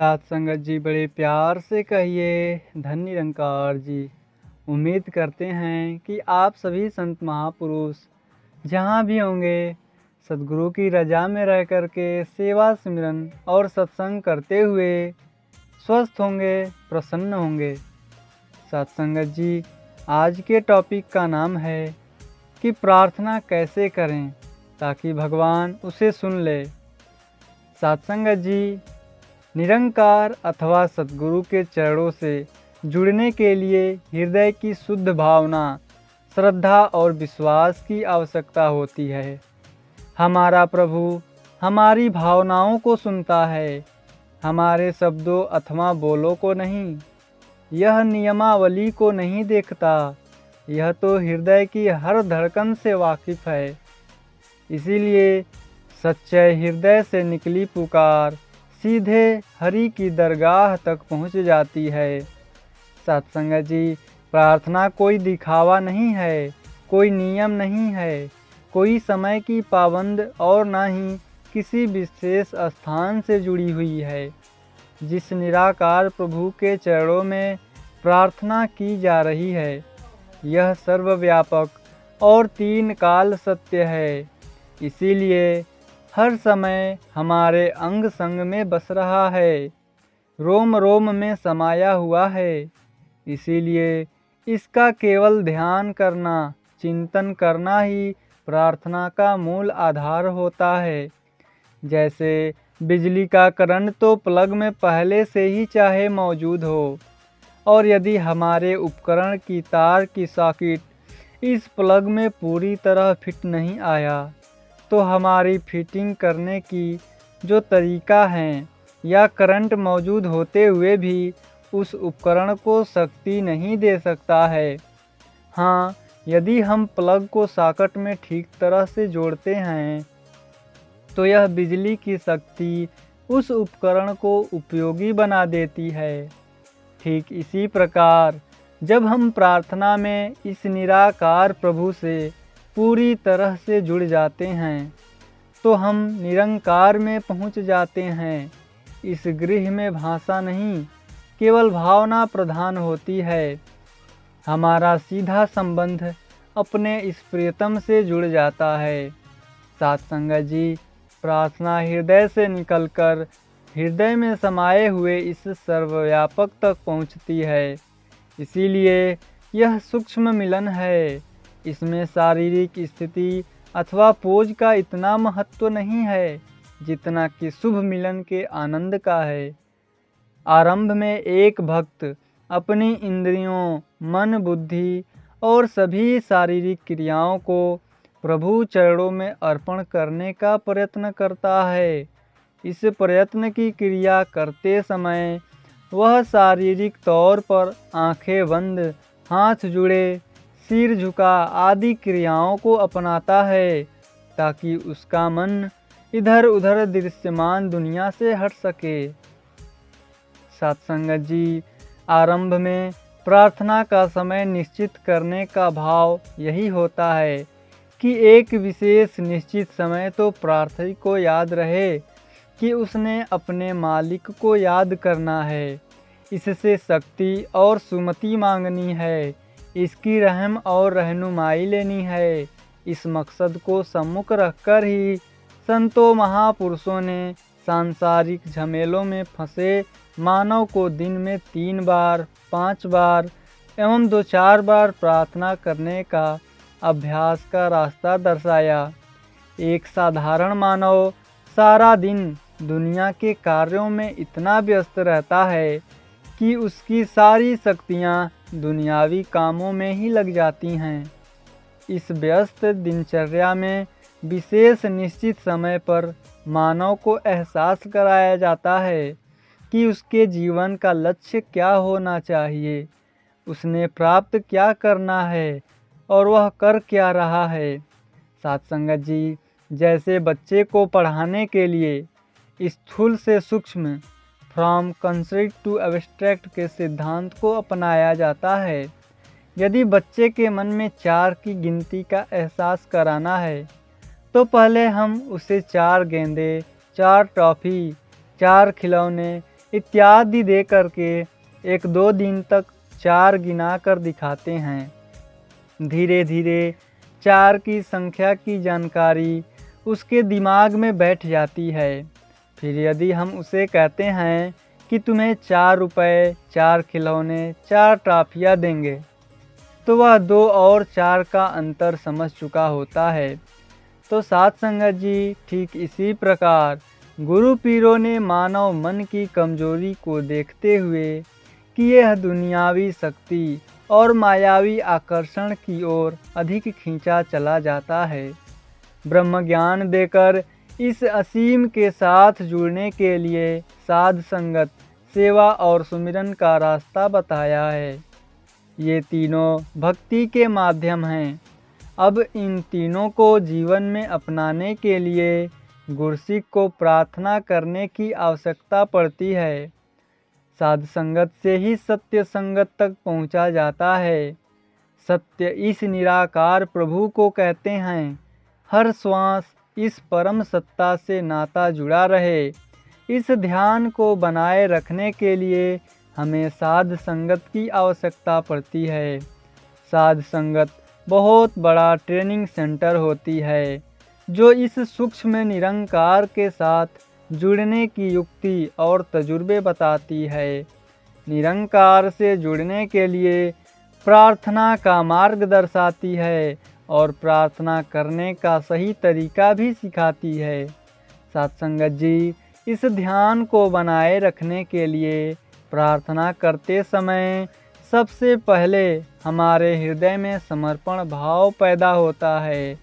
साथ संगत जी बड़े प्यार से कहिए धन निरंकार जी। उम्मीद करते हैं कि आप सभी संत महापुरुष जहाँ भी होंगे सद्गुरु की रजा में रह कर के सेवा सिमरन और सत्संग करते हुए स्वस्थ होंगे, प्रसन्न होंगे। सत्संगत जी, आज के टॉपिक का नाम है कि प्रार्थना कैसे करें ताकि भगवान उसे सुन ले। सत्संगत जी, निरंकार अथवा सद्गुरु के चरणों से जुड़ने के लिए हृदय की शुद्ध भावना, श्रद्धा और विश्वास की आवश्यकता होती है। हमारा प्रभु हमारी भावनाओं को सुनता है, हमारे शब्दों अथवा बोलों को नहीं। यह नियमावली को नहीं देखता, यह तो हृदय की हर धड़कन से वाकिफ है। इसीलिए सच्चे हृदय से निकली पुकार सीधे हरि की दरगाह तक पहुंच जाती है। सत्संग जी, प्रार्थना कोई दिखावा नहीं है, कोई नियम नहीं है, कोई समय की पाबंद और न ही किसी विशेष स्थान से जुड़ी हुई है। जिस निराकार प्रभु के चरणों में प्रार्थना की जा रही है, यह सर्वव्यापक और तीन काल सत्य है। इसीलिए हर समय हमारे अंग संग में बस रहा है, रोम रोम में समाया हुआ है। इसीलिए इसका केवल ध्यान करना, चिंतन करना ही प्रार्थना का मूल आधार होता है। जैसे बिजली का करंट तो प्लग में पहले से ही चाहे मौजूद हो, और यदि हमारे उपकरण की तार की सॉकेट इस प्लग में पूरी तरह फिट नहीं आया, तो हमारी फिटिंग करने की जो तरीका है या करंट मौजूद होते हुए भी उस उपकरण को शक्ति नहीं दे सकता है। हाँ, यदि हम प्लग को सॉकेट में ठीक तरह से जोड़ते हैं तो यह बिजली की शक्ति उस उपकरण को उपयोगी बना देती है। ठीक इसी प्रकार जब हम प्रार्थना में इस निराकार प्रभु से पूरी तरह से जुड़ जाते हैं तो हम निरंकार में पहुंच जाते हैं। इस गृह में भाषा नहीं, केवल भावना प्रधान होती है। हमारा सीधा संबंध अपने इस प्रियतम से जुड़ जाता है। सत्संग जी, प्रार्थना हृदय से निकलकर हृदय में समाये हुए इस सर्वव्यापक तक पहुंचती है। इसीलिए यह सूक्ष्म मिलन है। इसमें शारीरिक स्थिति अथवा पोज का इतना महत्व नहीं है जितना कि शुभ मिलन के आनंद का है। आरंभ में एक भक्त अपनी इंद्रियों, मन, बुद्धि और सभी शारीरिक क्रियाओं को प्रभु चरणों में अर्पण करने का प्रयत्न करता है। इस प्रयत्न की क्रिया करते समय वह शारीरिक तौर पर आंखें बंद, हाथ जुड़े, सिर झुका आदि क्रियाओं को अपनाता है ताकि उसका मन इधर उधर दृश्यमान दुनिया से हट सके। सत्संग जी, आरंभ में प्रार्थना का समय निश्चित करने का भाव यही होता है कि एक विशेष निश्चित समय तो प्रार्थी को याद रहे कि उसने अपने मालिक को याद करना है, इससे शक्ति और सुमति मांगनी है, इसकी रहम और रहनुमाई लेनी है। इस मकसद को सम्मुख रखकर ही संतों महापुरुषों ने सांसारिक झमेलों में फंसे मानव को दिन में 3 बार, 5 बार एवं 2-4 बार प्रार्थना करने का अभ्यास का रास्ता दर्शाया। एक साधारण मानव सारा दिन दुनिया के कार्यों में इतना व्यस्त रहता है कि उसकी सारी शक्तियाँ दुनियावी कामों में ही लग जाती हैं। इस व्यस्त दिनचर्या में विशेष निश्चित समय पर मानव को एहसास कराया जाता है कि उसके जीवन का लक्ष्य क्या होना चाहिए, उसने प्राप्त क्या करना है और वह कर क्या रहा है। सत्संग जी, जैसे बच्चे को पढ़ाने के लिए स्थूल से सूक्ष्म, फ्रॉम कंसेप्ट टू एब्स्ट्रैक्ट के सिद्धांत को अपनाया जाता है। यदि बच्चे के मन में 4 की गिनती का एहसास कराना है तो पहले हम उसे 4 गेंदे, 4 टॉफ़ी, 4 खिलौने इत्यादि दे करके 1-2 दिन तक 4 गिना कर दिखाते हैं। धीरे धीरे 4 की संख्या की जानकारी उसके दिमाग में बैठ जाती है। फिर यदि हम उसे कहते हैं कि तुम्हें 4 रुपए, 4 खिलौने, 4 टॉफियाँ देंगे, तो वह 2 और 4 का अंतर समझ चुका होता है। तो साध संगत जी, ठीक इसी प्रकार गुरु पीरों ने मानव मन की कमजोरी को देखते हुए कि यह दुनियावी शक्ति और मायावी आकर्षण की ओर अधिक खींचा चला जाता है, ब्रह्म ज्ञान देकर इस असीम के साथ जुड़ने के लिए साध संगत, सेवा और सुमिरन का रास्ता बताया है। ये तीनों भक्ति के माध्यम हैं। अब इन तीनों को जीवन में अपनाने के लिए गुरसिक को प्रार्थना करने की आवश्यकता पड़ती है। साध संगत से ही सत्य संगत तक पहुंचा जाता है। सत्य इस निराकार प्रभु को कहते हैं। हर श्वास इस परम सत्ता से नाता जुड़ा रहे, इस ध्यान को बनाए रखने के लिए हमें साध संगत की आवश्यकता पड़ती है। साध संगत बहुत बड़ा ट्रेनिंग सेंटर होती है, जो इस सूक्ष्म निरंकार के साथ जुड़ने की युक्ति और तजुर्बे बताती है। निरंकार से जुड़ने के लिए प्रार्थना का मार्ग दर्शाती है और प्रार्थना करने का सही तरीका भी सिखाती है। सत्संगत जी, इस ध्यान को बनाए रखने के लिए प्रार्थना करते समय सबसे पहले हमारे हृदय में समर्पण भाव पैदा होता है।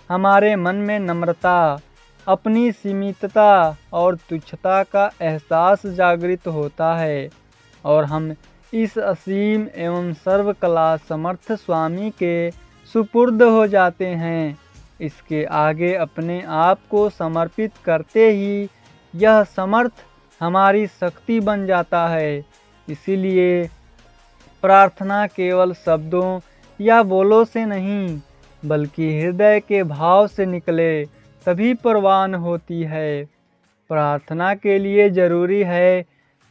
हमारे मन में नम्रता, अपनी सीमितता और तुच्छता का एहसास जागृत होता है और हम इस असीम एवं सर्वकला समर्थ स्वामी के सुपुर्द हो जाते हैं। इसके आगे अपने आप को समर्पित करते ही यह समर्थ हमारी शक्ति बन जाता है। इसीलिए प्रार्थना केवल शब्दों या बोलों से नहीं, बल्कि हृदय के भाव से निकले तभी परवान होती है। प्रार्थना के लिए जरूरी है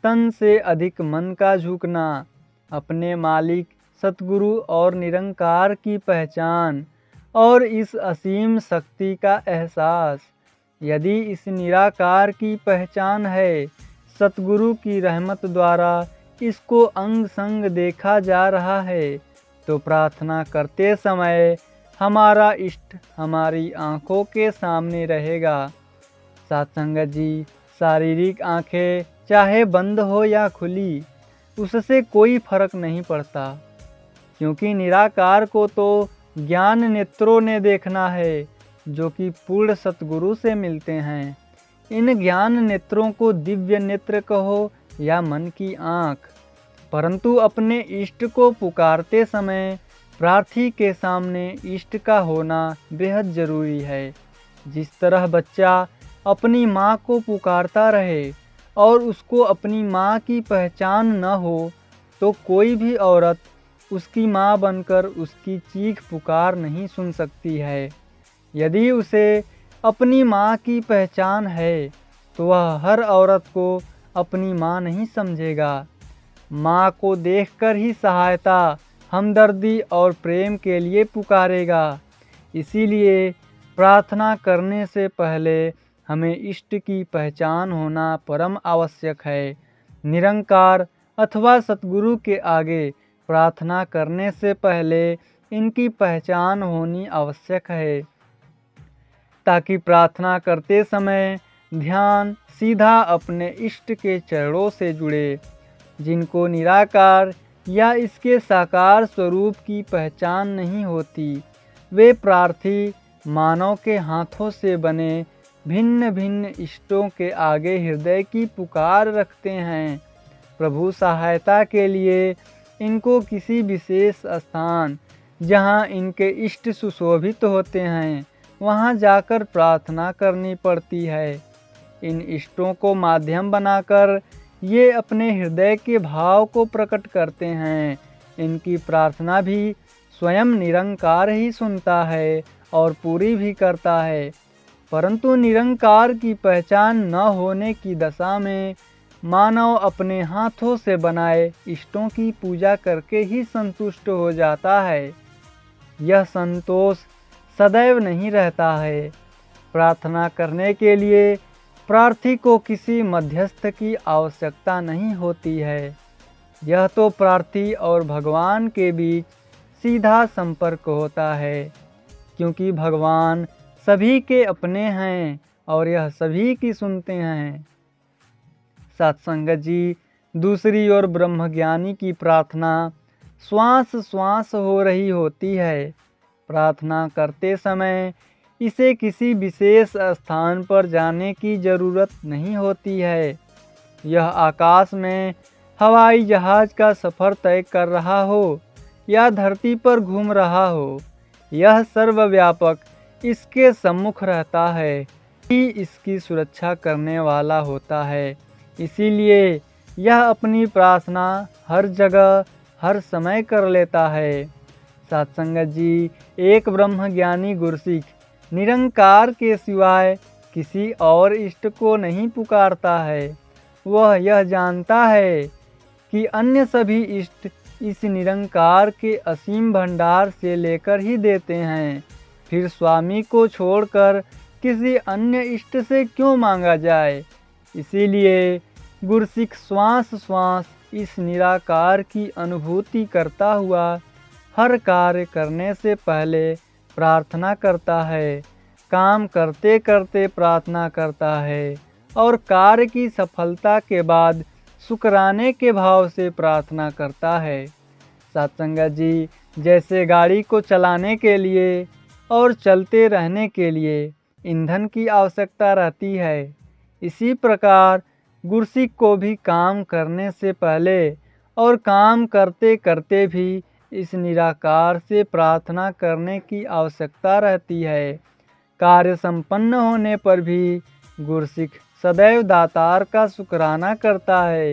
तन से अधिक मन का झुकना, अपने मालिक सतगुरु और निरंकार की पहचान और इस असीम शक्ति का एहसास। यदि इस निराकार की पहचान है, सतगुरु की रहमत द्वारा इसको अंग संग देखा जा रहा है, तो प्रार्थना करते समय हमारा इष्ट हमारी आँखों के सामने रहेगा। सत्संगत जी, शारीरिक आँखें चाहे बंद हो या खुली, उससे कोई फर्क नहीं पड़ता, क्योंकि निराकार को तो ज्ञान नेत्रों ने देखना है, जो कि पूर्ण सतगुरु से मिलते हैं। इन ज्ञान नेत्रों को दिव्य नेत्र कहो या मन की आँख, परंतु अपने इष्ट को पुकारते समय प्रार्थी के सामने इष्ट का होना बेहद ज़रूरी है। जिस तरह बच्चा अपनी माँ को पुकारता रहे और उसको अपनी माँ की पहचान न हो, तो कोई भी औरत उसकी माँ बनकर उसकी चीख पुकार नहीं सुन सकती है। यदि उसे अपनी माँ की पहचान है, तो वह हर औरत को अपनी माँ नहीं समझेगा। माँ को देखकर ही सहायता, हमदर्दी और प्रेम के लिए पुकारेगा। इसीलिए प्रार्थना करने से पहले हमें इष्ट की पहचान होना परम आवश्यक है। निरंकार अथवा सतगुरु के आगे प्रार्थना करने से पहले इनकी पहचान होनी आवश्यक है, ताकि प्रार्थना करते समय ध्यान सीधा अपने इष्ट के चरणों से जुड़े। जिनको निराकार या इसके साकार स्वरूप की पहचान नहीं होती, वे प्रार्थी मानव के हाथों से बने भिन्न भिन्न इष्टों के आगे हृदय की पुकार रखते हैं। प्रभु सहायता के लिए इनको किसी विशेष स्थान, जहाँ इनके इष्ट सुशोभित होते हैं, वहाँ जाकर प्रार्थना करनी पड़ती है। इन इष्टों को माध्यम बनाकर ये अपने हृदय के भाव को प्रकट करते हैं। इनकी प्रार्थना भी स्वयं निरंकार ही सुनता है और पूरी भी करता है, परंतु निरंकार की पहचान न होने की दशा में मानव अपने हाथों से बनाए इष्टों की पूजा करके ही संतुष्ट हो जाता है। यह संतोष सदैव नहीं रहता है। प्रार्थना करने के लिए प्रार्थी को किसी मध्यस्थ की आवश्यकता नहीं होती है। यह तो प्रार्थी और भगवान के बीच सीधा संपर्क होता है, क्योंकि भगवान सभी के अपने हैं और यह सभी की सुनते हैं। सत्संगत जी, दूसरी ओर ब्रह्मज्ञानी की प्रार्थना श्वास श्वास हो रही होती है। प्रार्थना करते समय इसे किसी विशेष स्थान पर जाने की ज़रूरत नहीं होती है। यह आकाश में हवाई जहाज़ का सफ़र तय कर रहा हो या धरती पर घूम रहा हो, यह सर्वव्यापक इसके सम्मुख रहता है, ही इसकी सुरक्षा करने वाला होता है। इसीलिए यह अपनी प्रार्थना हर जगह हर समय कर लेता है। सत्संगत जी, एक ब्रह्मज्ञानी गुरसिक निरंकार के सिवाय किसी और इष्ट को नहीं पुकारता है। वह यह जानता है कि अन्य सभी इष्ट इस निरंकार के असीम भंडार से लेकर ही देते हैं। फिर स्वामी को छोड़कर किसी अन्य इष्ट से क्यों मांगा जाए। इसीलिए गुरसिक श्वास श्वास इस निराकार की अनुभूति करता हुआ हर कार्य करने से पहले प्रार्थना करता है, काम करते करते प्रार्थना करता है और कार्य की सफलता के बाद शुक्राने के भाव से प्रार्थना करता है। सत्संगत जी, जैसे गाड़ी को चलाने के लिए और चलते रहने के लिए ईंधन की आवश्यकता रहती है, इसी प्रकार गुरसिक को भी काम करने से पहले और काम करते करते भी इस निराकार से प्रार्थना करने की आवश्यकता रहती है। कार्य संपन्न होने पर भी गुरसिक सदैव दातार का शुक्राना करता है।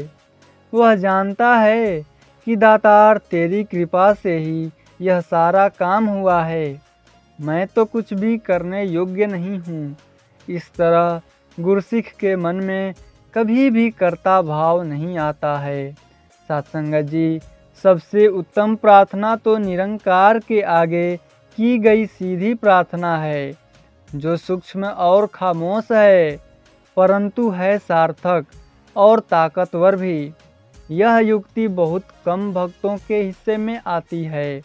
वह जानता है कि दातार तेरी कृपा से ही यह सारा काम हुआ है, मैं तो कुछ भी करने योग्य नहीं हूँ। इस तरह गुरसिक के मन में कभी भी कर्ता भाव नहीं आता है। सत्संगत जी, सबसे उत्तम प्रार्थना तो निरंकार के आगे की गई सीधी प्रार्थना है, जो सूक्ष्म और खामोश है, परंतु है सार्थक और ताकतवर भी। यह युक्ति बहुत कम भक्तों के हिस्से में आती है।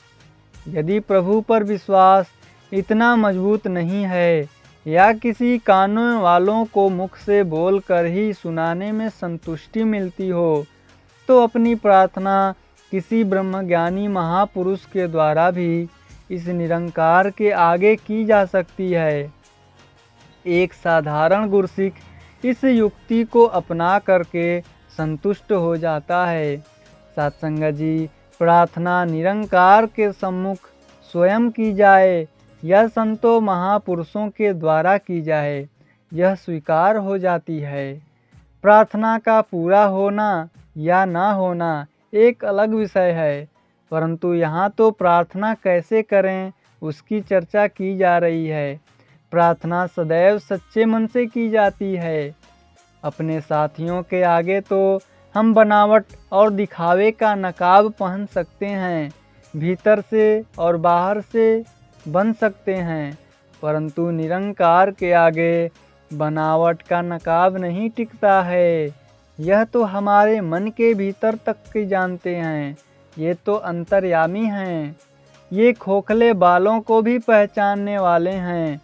यदि प्रभु पर विश्वास इतना मजबूत नहीं है या किसी कानों वालों को मुख से बोलकर ही सुनाने में संतुष्टि मिलती हो, तो अपनी प्रार्थना किसी ब्रह्मज्ञानी महापुरुष के द्वारा भी इस निरंकार के आगे की जा सकती है। एक साधारण गुरसिक इस युक्ति को अपना करके संतुष्ट हो जाता है। सत्संगत जी, प्रार्थना निरंकार के सम्मुख स्वयं की जाए या संतों महापुरुषों के द्वारा की जाए, यह स्वीकार हो जाती है। प्रार्थना का पूरा होना या ना होना एक अलग विषय है, परंतु यहाँ तो प्रार्थना कैसे करें उसकी चर्चा की जा रही है। प्रार्थना सदैव सच्चे मन से की जाती है। अपने साथियों के आगे तो हम बनावट और दिखावे का नकाब पहन सकते हैं, भीतर से और बाहर से बन सकते हैं, परंतु निरंकार के आगे बनावट का नकाब नहीं टिकता है। यह तो हमारे मन के भीतर तक की जानते हैं। ये तो अंतर्यामी हैं। ये खोखले बालों को भी पहचानने वाले हैं।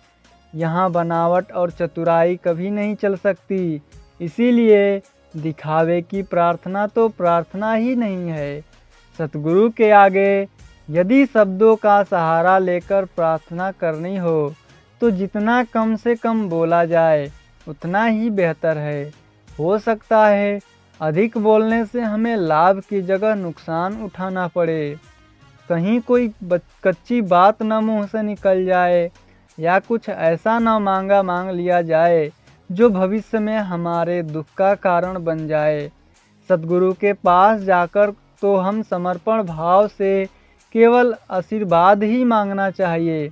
यहाँ बनावट और चतुराई कभी नहीं चल सकती। इसीलिए दिखावे की प्रार्थना तो प्रार्थना ही नहीं है। सतगुरु के आगे यदि शब्दों का सहारा लेकर प्रार्थना करनी हो तो जितना कम से कम बोला जाए उतना ही बेहतर है। हो सकता है अधिक बोलने से हमें लाभ की जगह नुकसान उठाना पड़े। कहीं कोई कच्ची बात न मुंह से निकल जाए या कुछ ऐसा न मांग लिया जाए जो भविष्य में हमारे दुख का कारण बन जाए। सतगुरु के पास जाकर तो हम समर्पण भाव से केवल आशीर्वाद ही मांगना चाहिए।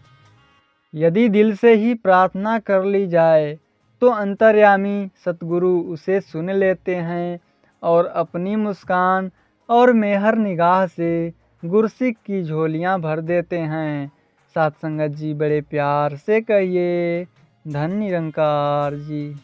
यदि दिल से ही प्रार्थना कर ली जाए तो अंतर्यामी सतगुरु उसे सुन लेते हैं और अपनी मुस्कान और मेहर निगाह से गुरसिक की झोलियां भर देते हैं। साथ संगत जी बड़े प्यार से कहिए धन निरंकार जी।